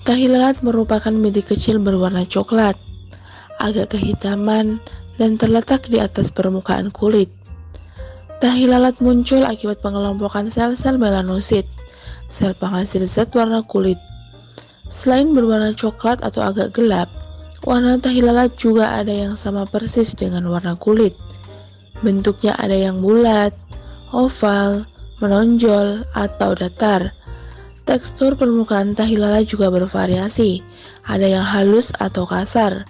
Tahi lalat merupakan bintik kecil berwarna coklat, agak kehitaman, dan terletak di atas permukaan kulit. Tahi lalat muncul akibat pengelompokan sel-sel melanosit, sel penghasil zat warna kulit. Selain berwarna coklat atau agak gelap, warna tahi lalat juga ada yang sama persis dengan warna kulit. Bentuknya ada yang bulat, oval, menonjol, atau datar. Tekstur permukaan tahi lalat juga bervariasi, ada yang halus atau kasar.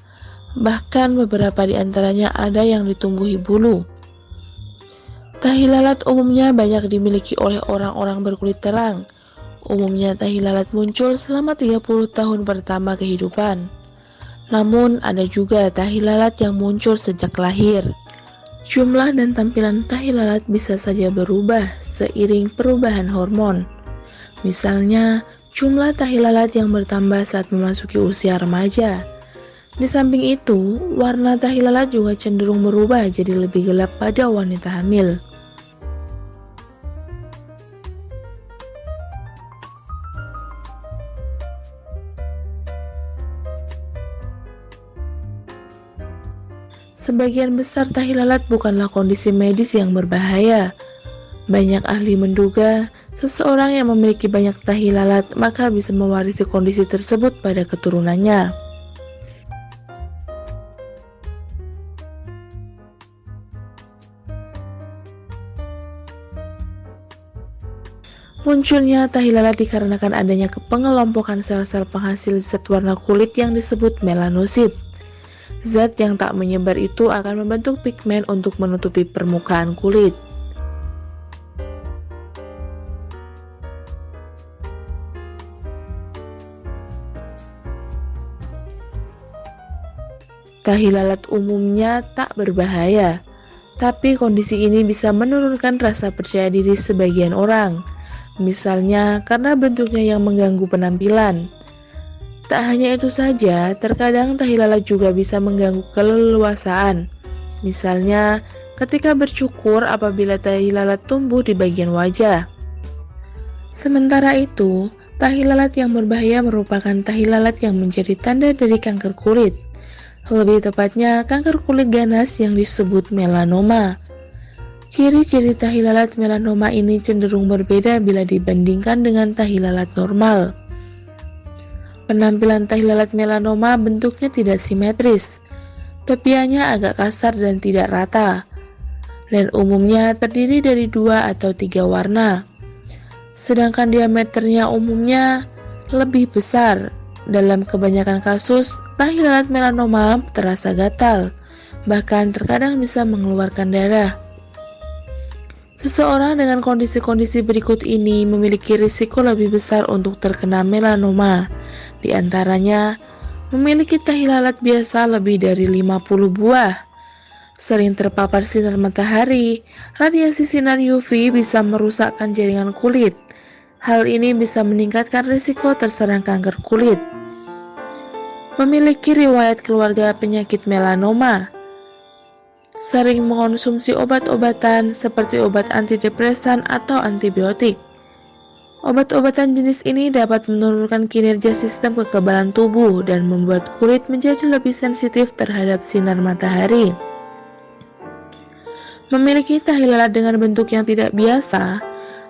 Bahkan beberapa di antaranya ada yang ditumbuhi bulu. Tahi lalat umumnya banyak dimiliki oleh orang-orang berkulit terang. Umumnya tahi lalat muncul selama 30 tahun pertama kehidupan. Namun ada juga tahi lalat yang muncul sejak lahir. Jumlah dan tampilan tahi lalat bisa saja berubah seiring perubahan hormon. Misalnya, jumlah tahi lalat yang bertambah saat memasuki usia remaja. Di samping itu, warna tahi lalat juga cenderung berubah jadi lebih gelap pada wanita hamil. Sebagian besar tahi lalat bukanlah kondisi medis yang berbahaya. Banyak ahli menduga seseorang yang memiliki banyak tahi lalat maka bisa mewarisi kondisi tersebut pada keturunannya. Munculnya tahi lalat dikarenakan adanya pengelompokan sel-sel penghasil zat warna kulit yang disebut melanosit. Zat yang tak menyebar itu akan membentuk pigmen untuk menutupi permukaan kulit. Tahi lalat umumnya tak berbahaya, tapi kondisi ini bisa menurunkan rasa percaya diri sebagian orang, misalnya karena bentuknya yang mengganggu penampilan. Tak hanya itu saja, terkadang tahi lalat juga bisa mengganggu keleluasaan, misalnya ketika bercukur apabila tahi lalat tumbuh di bagian wajah. Sementara itu, tahi lalat yang berbahaya merupakan tahi lalat yang menjadi tanda dari kanker kulit. Lebih tepatnya, kanker kulit ganas yang disebut melanoma. Ciri-ciri tahi lalat melanoma ini cenderung berbeda bila dibandingkan dengan tahi lalat normal. Penampilan tahi lalat melanoma bentuknya tidak simetris, tepiannya agak kasar dan tidak rata, dan umumnya terdiri dari 2 atau 3 warna. Sedangkan diameternya umumnya lebih besar. Dalam kebanyakan kasus, tahi lalat melanoma terasa gatal, bahkan terkadang bisa mengeluarkan darah. Seseorang dengan kondisi-kondisi berikut ini memiliki risiko lebih besar untuk terkena melanoma. Di antaranya, memiliki tahi lalat biasa lebih dari 50 buah, sering terpapar sinar matahari, radiasi sinar UV bisa merusakkan jaringan kulit. Hal ini bisa meningkatkan risiko terserang kanker kulit. Memiliki riwayat keluarga penyakit melanoma. Sering mengonsumsi obat-obatan seperti obat antidepresan atau antibiotik. Obat-obatan jenis ini dapat menurunkan kinerja sistem kekebalan tubuh dan membuat kulit menjadi lebih sensitif terhadap sinar matahari. Memiliki tahi lalat dengan bentuk yang tidak biasa.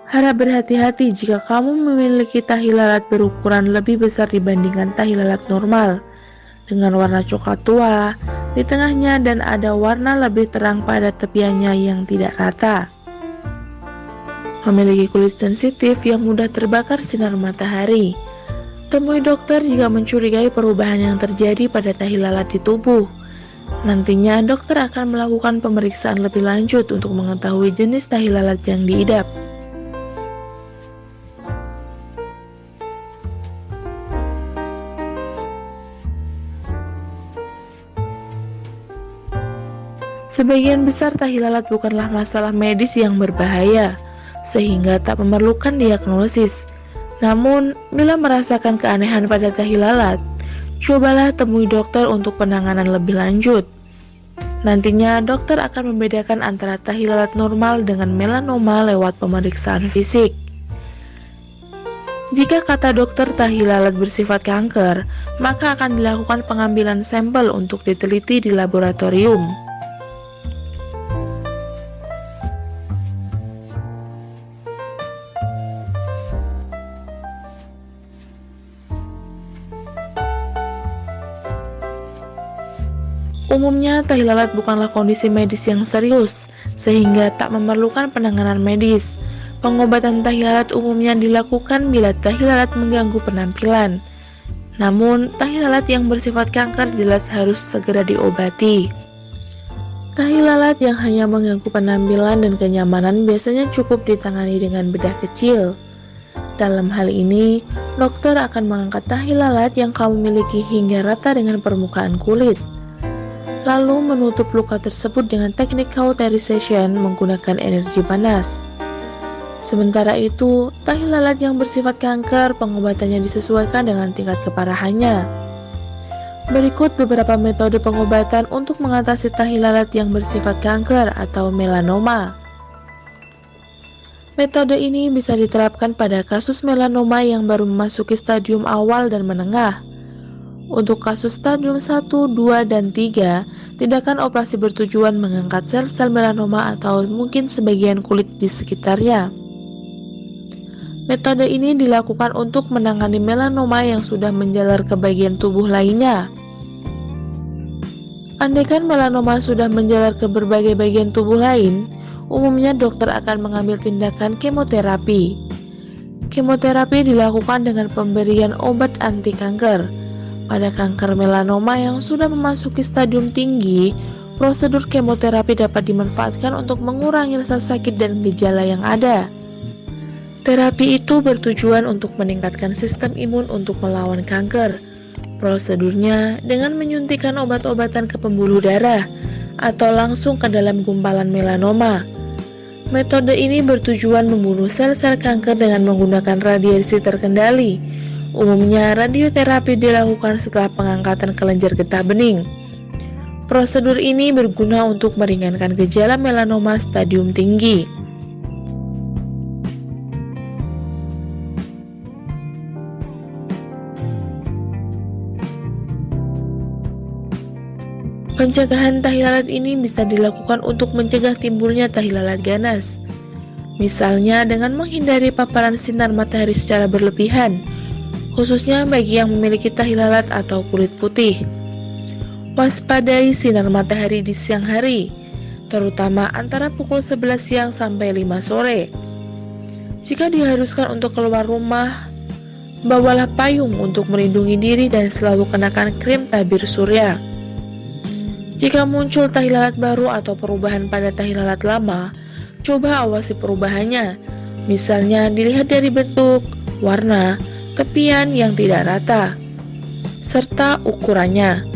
Harap berhati-hati jika kamu memiliki tahi lalat berukuran lebih besar dibandingkan tahi lalat normal, dengan warna coklat tua di tengahnya dan ada warna lebih terang pada tepiannya yang tidak rata. Memiliki kulit sensitif yang mudah terbakar sinar matahari. Temui dokter jika mencurigai perubahan yang terjadi pada tahi lalat di tubuh. Nantinya dokter akan melakukan pemeriksaan lebih lanjut untuk mengetahui jenis tahi lalat yang diidap. Sebagian besar tahi lalat bukanlah masalah medis yang berbahaya. sehingga tak memerlukan diagnosis. Namun, bila merasakan keanehan pada tahi lalat, cobalah temui dokter untuk penanganan lebih lanjut. Nantinya, dokter akan membedakan antara tahi lalat normal dengan melanoma lewat pemeriksaan fisik. Jika kata dokter tahi lalat bersifat kanker, maka akan dilakukan pengambilan sampel untuk diteliti di laboratorium. Umumnya, tahi lalat bukanlah kondisi medis yang serius, sehingga tak memerlukan penanganan medis. Pengobatan tahi lalat umumnya dilakukan bila tahi lalat mengganggu penampilan. Namun, tahi lalat yang bersifat kanker jelas harus segera diobati. Tahi lalat yang hanya mengganggu penampilan dan kenyamanan biasanya cukup ditangani dengan bedah kecil. Dalam hal ini, dokter akan mengangkat tahi lalat yang kamu miliki hingga rata dengan permukaan kulit, lalu menutup luka tersebut dengan teknik cauterization menggunakan energi panas. Sementara itu, tahi lalat yang bersifat kanker pengobatannya disesuaikan dengan tingkat keparahannya. Berikut beberapa metode pengobatan untuk mengatasi tahi lalat yang bersifat kanker atau melanoma. Metode ini bisa diterapkan pada kasus melanoma yang baru memasuki stadium awal dan menengah. Untuk kasus stadium 1, 2, dan 3, tindakan operasi bertujuan mengangkat sel-sel melanoma atau mungkin sebagian kulit di sekitarnya. Metode ini dilakukan untuk menangani melanoma yang sudah menjalar ke bagian tubuh lainnya. Andaikan melanoma sudah menjalar ke berbagai bagian tubuh lain, umumnya dokter akan mengambil tindakan kemoterapi. Kemoterapi dilakukan dengan pemberian obat anti kanker. Pada kanker melanoma yang sudah memasuki stadium tinggi, prosedur kemoterapi dapat dimanfaatkan untuk mengurangi rasa sakit dan gejala yang ada. Terapi itu bertujuan untuk meningkatkan sistem imun untuk melawan kanker. Prosedurnya dengan menyuntikkan obat-obatan ke pembuluh darah atau langsung ke dalam gumpalan melanoma. Metode ini bertujuan membunuh sel-sel kanker dengan menggunakan radiasi terkendali. Umumnya, radioterapi dilakukan setelah pengangkatan kelenjar getah bening. Prosedur ini berguna untuk meringankan gejala melanoma stadium tinggi. Pencegahan tahi lalat ini bisa dilakukan untuk mencegah timbulnya tahi lalat ganas. Misalnya dengan menghindari paparan sinar matahari secara berlebihan, khususnya bagi yang memiliki tahi lalat atau kulit putih. Waspadai sinar matahari di siang hari, terutama antara pukul 11 siang sampai 5 sore. Jika diharuskan untuk keluar rumah, bawalah payung untuk melindungi diri dan selalu kenakan krim tabir surya. Jika muncul tahi lalat baru atau perubahan pada tahi lalat lama, coba awasi perubahannya. Misalnya dilihat dari bentuk, warna, tepian yang tidak rata, serta ukurannya.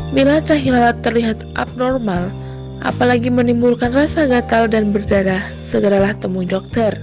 Bila tahi lalat terlihat abnormal, apalagi menimbulkan rasa gatal dan berdarah, segeralah temui dokter.